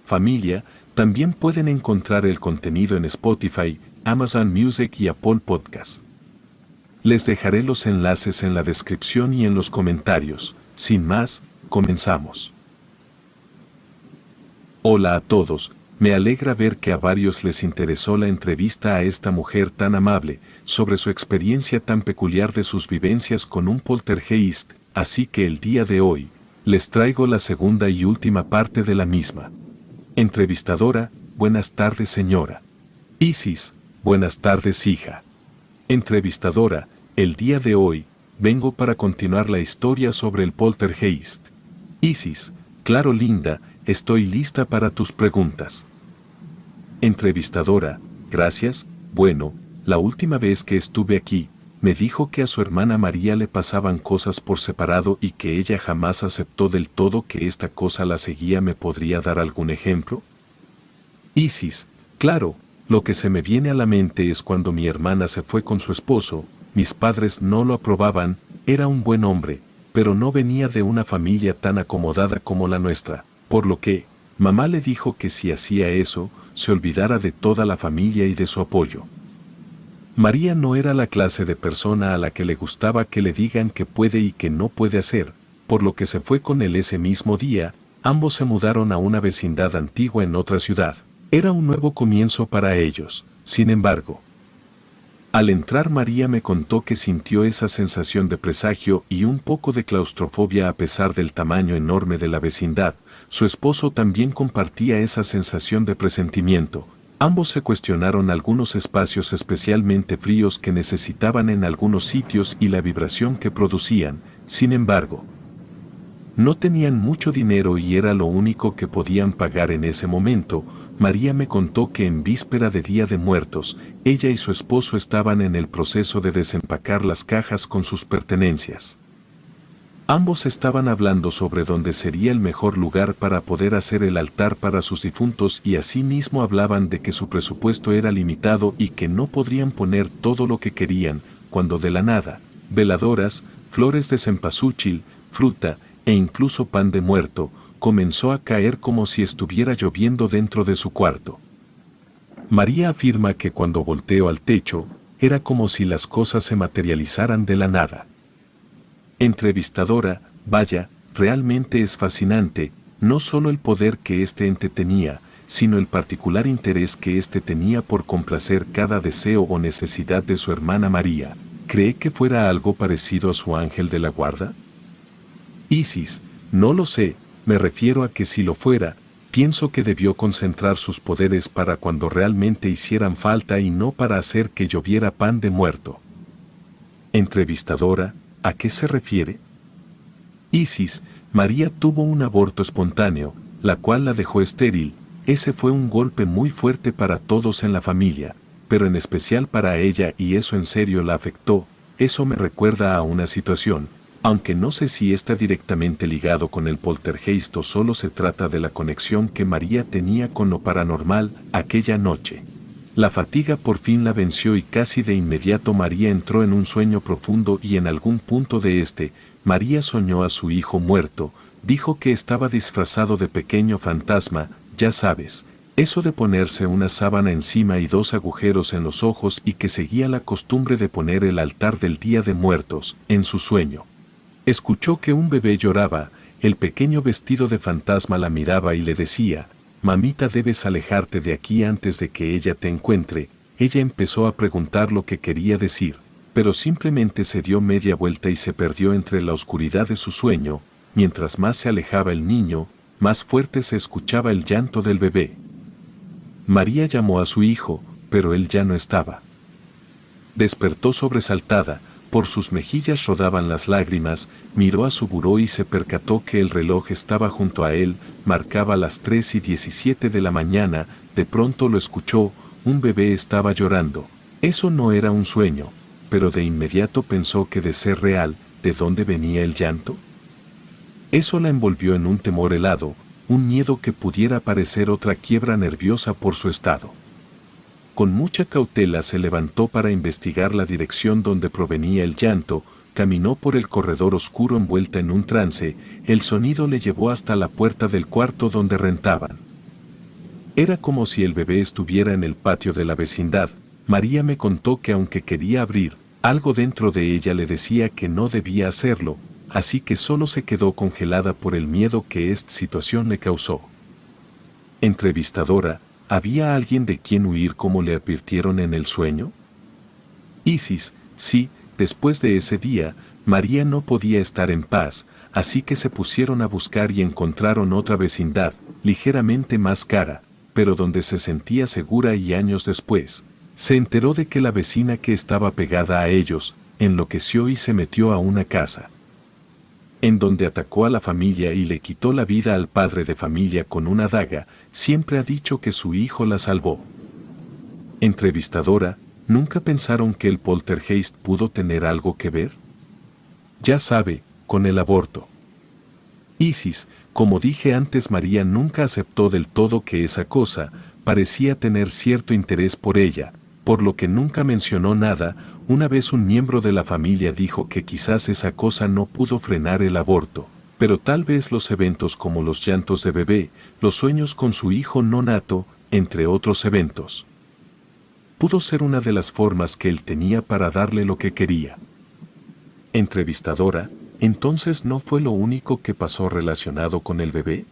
familia, también pueden encontrar el contenido en Spotify, Amazon Music y Apple Podcast. Les dejaré los enlaces en la descripción y en los comentarios. Sin más, comenzamos. Hola a todos, me alegra ver que a varios les interesó la entrevista a esta mujer tan amable, sobre su experiencia tan peculiar de sus vivencias con un poltergeist, así que el día de hoy, les traigo la segunda y última parte de la misma. Entrevistadora, buenas tardes señora. Isis, buenas tardes hija. Entrevistadora, el día de hoy, vengo para continuar la historia sobre el poltergeist. Isis, claro linda, estoy lista para tus preguntas. Entrevistadora, gracias, bueno, la última vez que estuve aquí, me dijo que a su hermana María le pasaban cosas por separado y que ella jamás aceptó del todo que esta cosa la seguía. ¿Me podría dar algún ejemplo? Isis, claro, lo que se me viene a la mente es cuando mi hermana se fue con su esposo, mis padres no lo aprobaban, era un buen hombre, pero no venía de una familia tan acomodada como la nuestra, por lo que, mamá le dijo que si hacía eso, se olvidara de toda la familia y de su apoyo. María no era la clase de persona a la que le gustaba que le digan qué puede y qué no puede hacer, por lo que se fue con él ese mismo día. Ambos se mudaron a una vecindad antigua en otra ciudad. Era un nuevo comienzo para ellos. Sin embargo, al entrar María me contó que sintió esa sensación de presagio y un poco de claustrofobia a pesar del tamaño enorme de la vecindad. Su esposo también compartía esa sensación de presentimiento. Ambos se cuestionaron algunos espacios especialmente fríos que necesitaban en algunos sitios y la vibración que producían. Sin embargo, no tenían mucho dinero y era lo único que podían pagar en ese momento. María me contó que en víspera de Día de Muertos, ella y su esposo estaban en el proceso de desempacar las cajas con sus pertenencias. Ambos estaban hablando sobre dónde sería el mejor lugar para poder hacer el altar para sus difuntos y asimismo hablaban de que su presupuesto era limitado y que no podrían poner todo lo que querían, cuando de la nada, veladoras, flores de cempasúchil, fruta e incluso pan de muerto, comenzó a caer como si estuviera lloviendo dentro de su cuarto. María afirma que cuando volteó al techo, era como si las cosas se materializaran de la nada. Entrevistadora, vaya, realmente es fascinante, no solo el poder que este ente tenía, sino el particular interés que éste tenía por complacer cada deseo o necesidad de su hermana María. ¿Cree que fuera algo parecido a su ángel de la guarda? Isis, no lo sé, me refiero a que si lo fuera, pienso que debió concentrar sus poderes para cuando realmente hicieran falta y no para hacer que lloviera pan de muerto. Entrevistadora, ¿a qué se refiere? Isis, María tuvo un aborto espontáneo, la cual la dejó estéril. Ese fue un golpe muy fuerte para todos en la familia, pero en especial para ella y eso en serio la afectó. Eso me recuerda a una situación, aunque no sé si está directamente ligado con el poltergeist o solo se trata de la conexión que María tenía con lo paranormal aquella noche. La fatiga por fin la venció y casi de inmediato María entró en un sueño profundo y en algún punto de María soñó a su hijo muerto, dijo que estaba disfrazado de pequeño fantasma, ya sabes, eso de ponerse una sábana encima y 2 agujeros en los ojos y que seguía la costumbre de poner el altar del Día de Muertos, en su sueño. Escuchó que un bebé lloraba, el pequeño vestido de fantasma la miraba y le decía, «Mamita, debes alejarte de aquí antes de que ella te encuentre». Ella empezó a preguntar lo que quería decir, pero simplemente se dio media vuelta y se perdió entre la oscuridad de su sueño. Mientras más se alejaba el niño, más fuerte se escuchaba el llanto del bebé. María llamó a su hijo, pero él ya no estaba. Despertó sobresaltada, por sus mejillas rodaban las lágrimas, miró a su buró y se percató que el reloj estaba junto a él, marcaba las 3:17 de la mañana. De pronto lo escuchó, un bebé estaba llorando. Eso no era un sueño, pero de inmediato pensó que de ser real, ¿de dónde venía el llanto? Eso la envolvió en un temor helado, un miedo que pudiera parecer otra quiebra nerviosa por su estado. Con mucha cautela se levantó para investigar la dirección donde provenía el llanto, caminó por el corredor oscuro envuelta en un trance, el sonido le llevó hasta la puerta del cuarto donde rentaban. Era como si el bebé estuviera en el patio de la vecindad. María me contó que aunque quería abrir, algo dentro de ella le decía que no debía hacerlo, así que solo se quedó congelada por el miedo que esta situación le causó. Entrevistadora: ¿había alguien de quien huir como le advirtieron en el sueño? Isis: sí, después de ese día, María no podía estar en paz, así que se pusieron a buscar y encontraron otra vecindad, ligeramente más cara, pero donde se sentía segura, y años después, se enteró de que la vecina que estaba pegada a ellos, enloqueció y se metió a una casa, en donde atacó a la familia y le quitó la vida al padre de familia con una daga. Siempre ha dicho que su hijo la salvó. Entrevistadora: ¿nunca pensaron que el poltergeist pudo tener algo que ver? Ya sabe, con el aborto. Isis: como dije antes, María nunca aceptó del todo que esa cosa parecía tener cierto interés por ella, por lo que nunca mencionó nada. Una vez un miembro de la familia dijo que quizás esa cosa no pudo frenar el aborto, pero tal vez los eventos como los llantos de bebé, los sueños con su hijo no nato, entre otros eventos, pudo ser una de las formas que él tenía para darle lo que quería. Entrevistadora: ¿entonces no fue lo único que pasó relacionado con el bebé?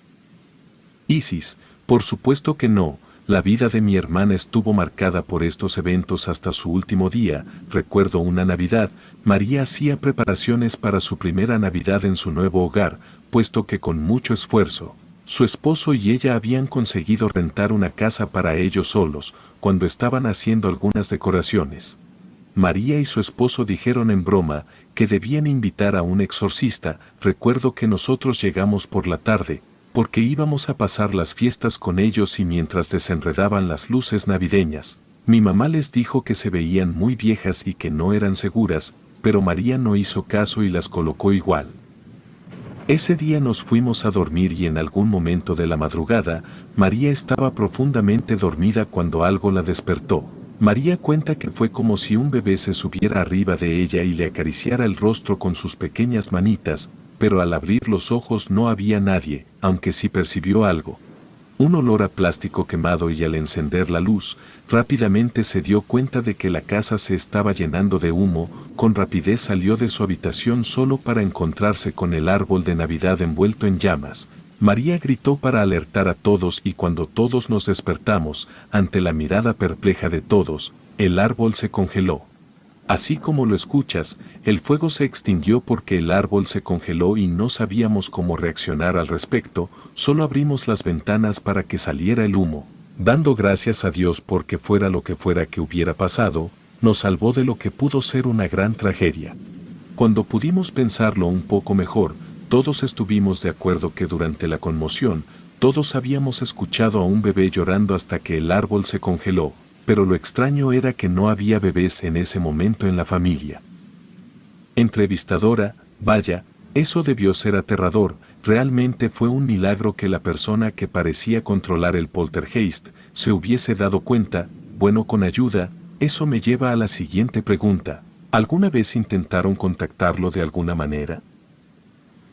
Isis: por supuesto que no. La vida de mi hermana estuvo marcada por estos eventos hasta su último día. Recuerdo una Navidad, María hacía preparaciones para su primera Navidad en su nuevo hogar, puesto que con mucho esfuerzo, su esposo y ella habían conseguido rentar una casa para ellos solos, cuando estaban haciendo algunas decoraciones. María y su esposo dijeron en broma que debían invitar a un exorcista. Recuerdo que nosotros llegamos por la tarde, porque íbamos a pasar las fiestas con ellos, y mientras desenredaban las luces navideñas, mi mamá les dijo que se veían muy viejas y que no eran seguras, pero María no hizo caso y las colocó igual. Ese día nos fuimos a dormir y en algún momento de la madrugada, María estaba profundamente dormida cuando algo la despertó. María cuenta que fue como si un bebé se subiera arriba de ella y le acariciara el rostro con sus pequeñas manitas, pero al abrir los ojos no había nadie, aunque sí percibió algo. Un olor a plástico quemado, y al encender la luz, rápidamente se dio cuenta de que la casa se estaba llenando de humo. Con rapidez salió de su habitación solo para encontrarse con el árbol de Navidad envuelto en llamas. María gritó para alertar a todos, y cuando todos nos despertamos, ante la mirada perpleja de todos, el árbol se congeló. Así como lo escuchas, el fuego se extinguió porque el árbol se congeló y no sabíamos cómo reaccionar al respecto. Solo abrimos las ventanas para que saliera el humo, dando gracias a Dios porque fuera lo que fuera que hubiera pasado, nos salvó de lo que pudo ser una gran tragedia. Cuando pudimos pensarlo un poco mejor, todos estuvimos de acuerdo que durante la conmoción, todos habíamos escuchado a un bebé llorando hasta que el árbol se congeló. Pero lo extraño era que no había bebés en ese momento en la familia. Entrevistadora: vaya, eso debió ser aterrador. Realmente fue un milagro que la persona que parecía controlar el poltergeist se hubiese dado cuenta. Bueno, con ayuda, eso me lleva a la siguiente pregunta. ¿Alguna vez intentaron contactarlo de alguna manera?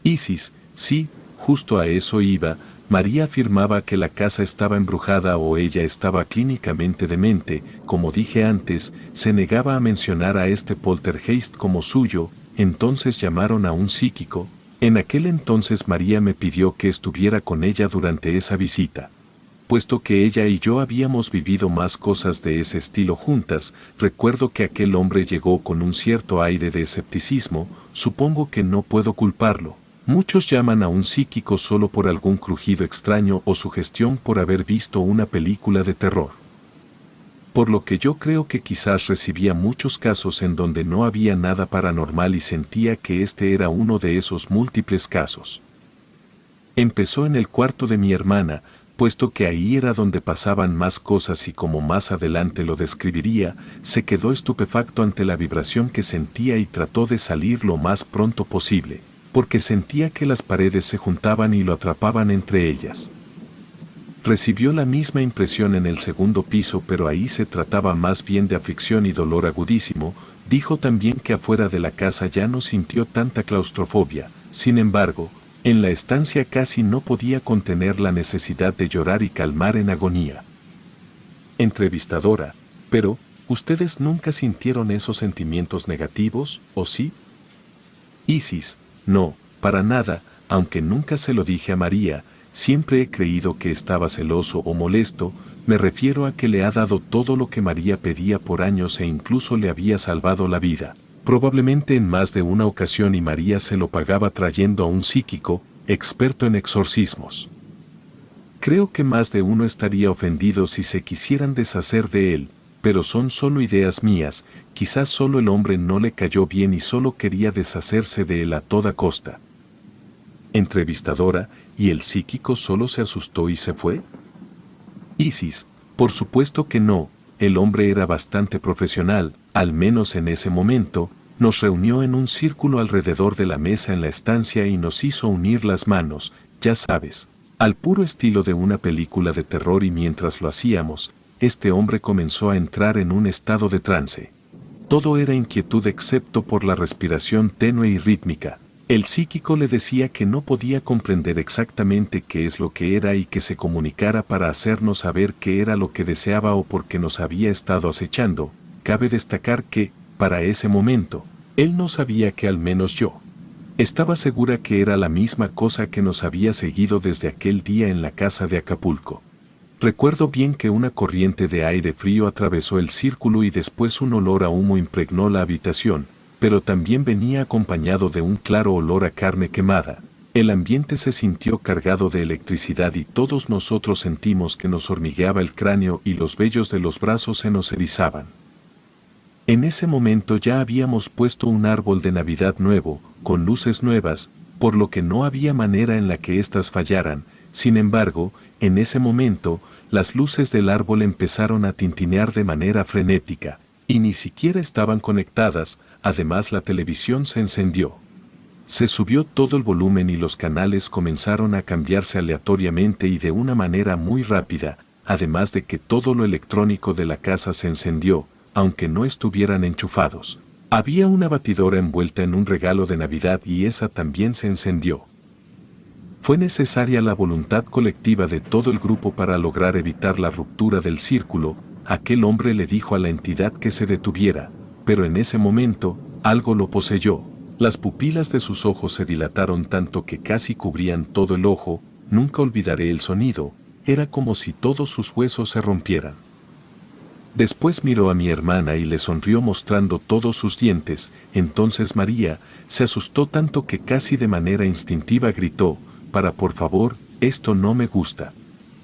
Isis: sí, justo a eso iba. María afirmaba que la casa estaba embrujada o ella estaba clínicamente demente. Como dije antes, se negaba a mencionar a este poltergeist como suyo. Entonces llamaron a un psíquico. En aquel entonces María me pidió que estuviera con ella durante esa visita, puesto que ella y yo habíamos vivido más cosas de ese estilo juntas. Recuerdo que aquel hombre llegó con un cierto aire de escepticismo. Supongo que no puedo culparlo. Muchos llaman a un psíquico solo por algún crujido extraño o sugestión por haber visto una película de terror. Por lo que yo creo que quizás recibía muchos casos en donde no había nada paranormal y sentía que este era uno de esos múltiples casos. Empezó en el cuarto de mi hermana, puesto que ahí era donde pasaban más cosas, y como más adelante lo describiría, se quedó estupefacto ante la vibración que sentía y trató de salir lo más pronto posible, porque sentía que las paredes se juntaban y lo atrapaban entre ellas. Recibió la misma impresión en el segundo piso, pero ahí se trataba más bien de aflicción y dolor agudísimo. Dijo también que afuera de la casa ya no sintió tanta claustrofobia. Sin embargo, en la estancia casi no podía contener la necesidad de llorar y calmar en agonía. Entrevistadora: pero, ¿ustedes nunca sintieron esos sentimientos negativos, o sí? Isis: no, para nada, aunque nunca se lo dije a María, siempre he creído que estaba celoso o molesto, me refiero a que le ha dado todo lo que María pedía por años e incluso le había salvado la vida, probablemente en más de una ocasión, y María se lo pagaba trayendo a un psíquico, experto en exorcismos. Creo que más de uno estaría ofendido si se quisieran deshacer de él, pero son solo ideas mías, quizás solo el hombre no le cayó bien y solo quería deshacerse de él a toda costa. Entrevistadora: ¿y el psíquico solo se asustó y se fue? Isis: por supuesto que no, el hombre era bastante profesional, al menos en ese momento, nos reunió en un círculo alrededor de la mesa en la estancia y nos hizo unir las manos, ya sabes, al puro estilo de una película de terror, y mientras lo hacíamos, este hombre comenzó a entrar en un estado de trance. Todo era inquietud excepto por la respiración tenue y rítmica. El psíquico le decía que no podía comprender exactamente qué es lo que era y que se comunicara para hacernos saber qué era lo que deseaba o por qué nos había estado acechando. Cabe destacar que, para ese momento, él no sabía que al menos yo estaba segura que era la misma cosa que nos había seguido desde aquel día en la casa de Acapulco. Recuerdo bien que una corriente de aire frío atravesó el círculo y después un olor a humo impregnó la habitación, pero también venía acompañado de un claro olor a carne quemada. El ambiente se sintió cargado de electricidad y todos nosotros sentimos que nos hormigueaba el cráneo y los vellos de los brazos se nos erizaban. En ese momento ya habíamos puesto un árbol de Navidad nuevo, con luces nuevas, por lo que no había manera en la que éstas fallaran. Sin embargo, en ese momento, las luces del árbol empezaron a tintinear de manera frenética, y ni siquiera estaban conectadas. Además, la televisión se encendió. Se subió todo el volumen y los canales comenzaron a cambiarse aleatoriamente y de una manera muy rápida, además de que todo lo electrónico de la casa se encendió, aunque no estuvieran enchufados. Había una batidora envuelta en un regalo de Navidad y esa también se encendió. Fue necesaria la voluntad colectiva de todo el grupo para lograr evitar la ruptura del círculo. Aquel hombre le dijo a la entidad que se detuviera, pero en ese momento, algo lo poseyó. Las pupilas de sus ojos se dilataron tanto que casi cubrían todo el ojo. Nunca olvidaré el sonido, era como si todos sus huesos se rompieran. Después miró a mi hermana y le sonrió mostrando todos sus dientes. Entonces María se asustó tanto que casi de manera instintiva gritó: por favor, esto no me gusta.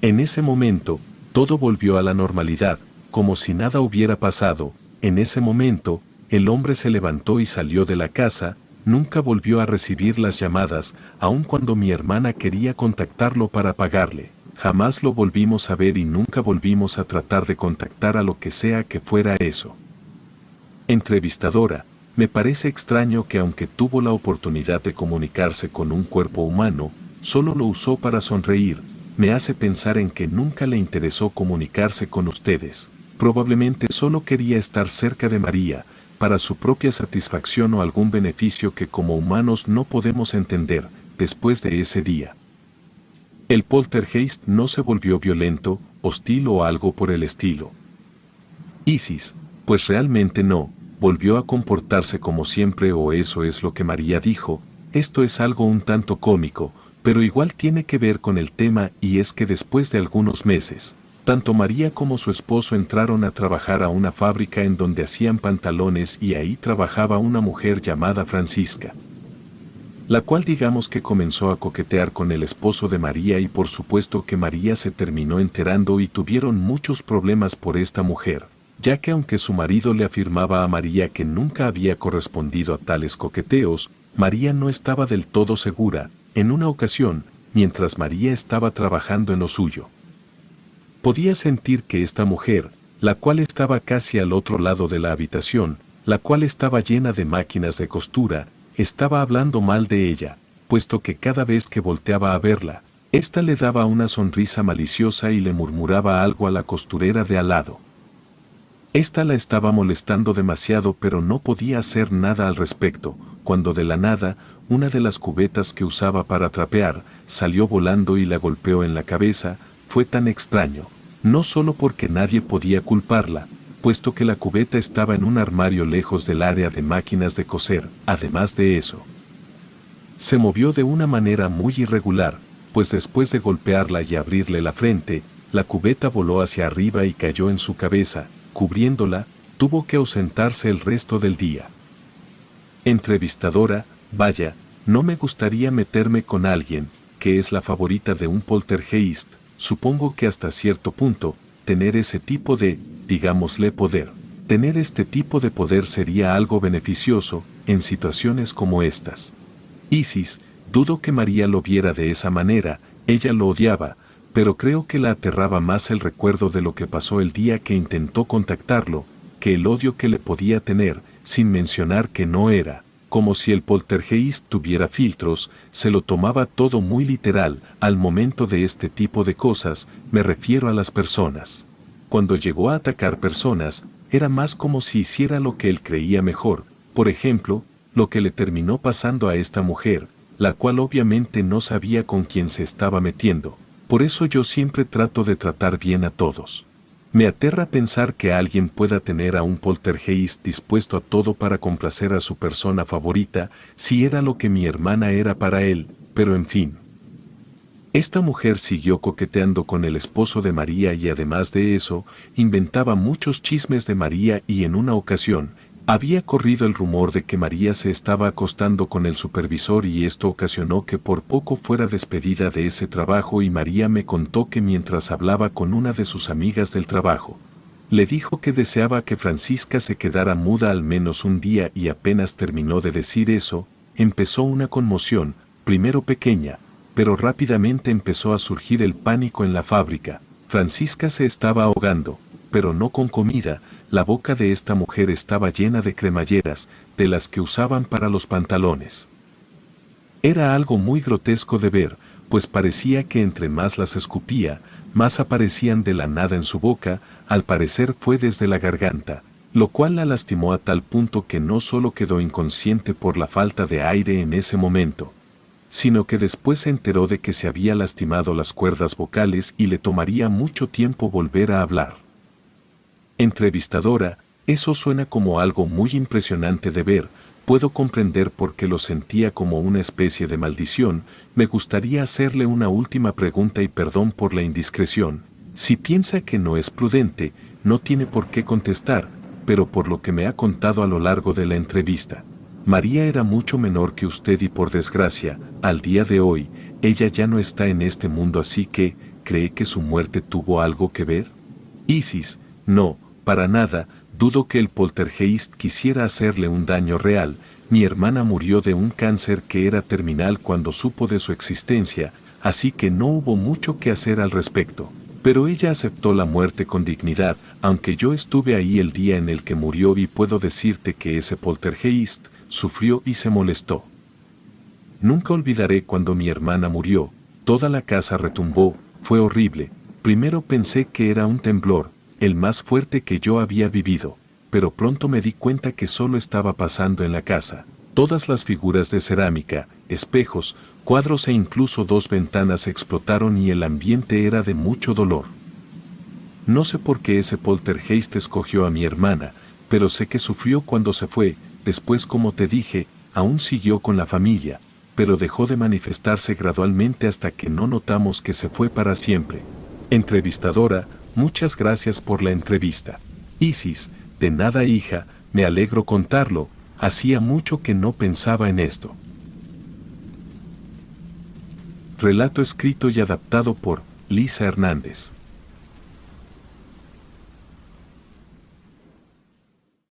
En ese momento, todo volvió a la normalidad, como si nada hubiera pasado. En ese momento, el hombre se levantó y salió de la casa. Nunca volvió a recibir las llamadas, aun cuando mi hermana quería contactarlo para pagarle. Jamás lo volvimos a ver y nunca volvimos a tratar de contactar a lo que sea que fuera eso. Entrevistadora: me parece extraño que aunque tuvo la oportunidad de comunicarse con un cuerpo humano, solo lo usó para sonreír. Me hace pensar en que nunca le interesó comunicarse con ustedes. Probablemente solo quería estar cerca de María, para su propia satisfacción o algún beneficio que como humanos no podemos entender. Después de ese día, el poltergeist no se volvió violento, hostil o algo por el estilo. Isis: pues realmente no, volvió a comportarse como siempre, o eso es lo que María dijo. Esto es algo un tanto cómico, pero igual tiene que ver con el tema, y es que después de algunos meses, tanto María como su esposo entraron a trabajar a una fábrica en donde hacían pantalones y ahí trabajaba una mujer llamada Francisca, la cual digamos que comenzó a coquetear con el esposo de María y por supuesto que María se terminó enterando y tuvieron muchos problemas por esta mujer, ya que aunque su marido le afirmaba a María que nunca había correspondido a tales coqueteos, María no estaba del todo segura. En una ocasión, mientras María estaba trabajando en lo suyo, podía sentir que esta mujer, la cual estaba casi al otro lado de la habitación, la cual estaba llena de máquinas de costura, estaba hablando mal de ella, puesto que cada vez que volteaba a verla, ésta le daba una sonrisa maliciosa y le murmuraba algo a la costurera de al lado. Esta la estaba molestando demasiado, pero no podía hacer nada al respecto, cuando de la nada, una de las cubetas que usaba para trapear, salió volando y la golpeó en la cabeza. Fue tan extraño, No solo porque nadie podía culparla, puesto que la cubeta estaba en un armario lejos del área de máquinas de coser. Además de eso, se movió de una manera muy irregular, pues después de golpearla y abrirle la frente, la cubeta voló hacia arriba y cayó en su cabeza, cubriéndola. Tuvo que ausentarse el resto del día. Entrevistadora: vaya, no me gustaría meterme con alguien que es la favorita de un poltergeist. Supongo que hasta cierto punto, tener ese tipo de, digámosle, poder. Tener este tipo de poder sería algo beneficioso en situaciones como estas. Isis: dudo que María lo viera de esa manera. Ella lo odiaba, pero creo que la aterraba más el recuerdo de lo que pasó el día que intentó contactarlo, que el odio que le podía tener, sin mencionar que no era como si el poltergeist tuviera filtros. Se lo tomaba todo muy literal. Al momento de este tipo de cosas, me refiero a las personas. Cuando llegó a atacar personas, era más como si hiciera lo que él creía mejor. Por ejemplo, lo que le terminó pasando a esta mujer, la cual obviamente no sabía con quién se estaba metiendo. Por eso yo siempre trato de tratar bien a todos. Me aterra pensar que alguien pueda tener a un poltergeist dispuesto a todo para complacer a su persona favorita, si era lo que mi hermana era para él, pero en fin. Esta mujer siguió coqueteando con el esposo de María y además de eso, inventaba muchos chismes de María y en una ocasión, había corrido el rumor de que María se estaba acostando con el supervisor y esto ocasionó que por poco fuera despedida de ese trabajo y María me contó que mientras hablaba con una de sus amigas del trabajo, le dijo que deseaba que Francisca se quedara muda al menos un día y apenas terminó de decir eso, empezó una conmoción, primero pequeña, pero rápidamente empezó a surgir el pánico en la fábrica. Francisca se estaba ahogando, pero no con comida. La boca de esta mujer estaba llena de cremalleras, de las que usaban para los pantalones. Era algo muy grotesco de ver, pues parecía que entre más las escupía, más aparecían de la nada en su boca. Al parecer fue desde la garganta, lo cual la lastimó a tal punto que no solo quedó inconsciente por la falta de aire en ese momento, sino que después se enteró de que se había lastimado las cuerdas vocales y le tomaría mucho tiempo volver a hablar. Entrevistadora: eso suena como algo muy impresionante de ver. Puedo comprender por qué lo sentía como una especie de maldición. Me gustaría hacerle una última pregunta y perdón por la indiscreción. Si piensa que no es prudente, no tiene por qué contestar, pero por lo que me ha contado a lo largo de la entrevista, María era mucho menor que usted y por desgracia, al día de hoy, ella ya no está en este mundo, así que, ¿cree que su muerte tuvo algo que ver? Isis: no, para nada. Dudo que el poltergeist quisiera hacerle un daño real. Mi hermana murió de un cáncer que era terminal cuando supo de su existencia, así que no hubo mucho que hacer al respecto. Pero ella aceptó la muerte con dignidad, aunque yo estuve ahí el día en el que murió y puedo decirte que ese poltergeist sufrió y se molestó. Nunca olvidaré cuando mi hermana murió. Toda la casa retumbó, fue horrible. Primero pensé que era un temblor, el más fuerte que yo había vivido, pero pronto me di cuenta que solo estaba pasando en la casa. Todas las figuras de cerámica, espejos, cuadros e incluso 2 ventanas explotaron y el ambiente era de mucho dolor. No sé por qué ese poltergeist escogió a mi hermana, pero sé que sufrió cuando se fue. Después, como te dije, aún siguió con la familia, pero dejó de manifestarse gradualmente hasta que no notamos que se fue para siempre. Entrevistadora: muchas gracias por la entrevista. Isis: de nada, hija, me alegro contarlo, hacía mucho que no pensaba en esto. Relato escrito y adaptado por Lisa Hernández.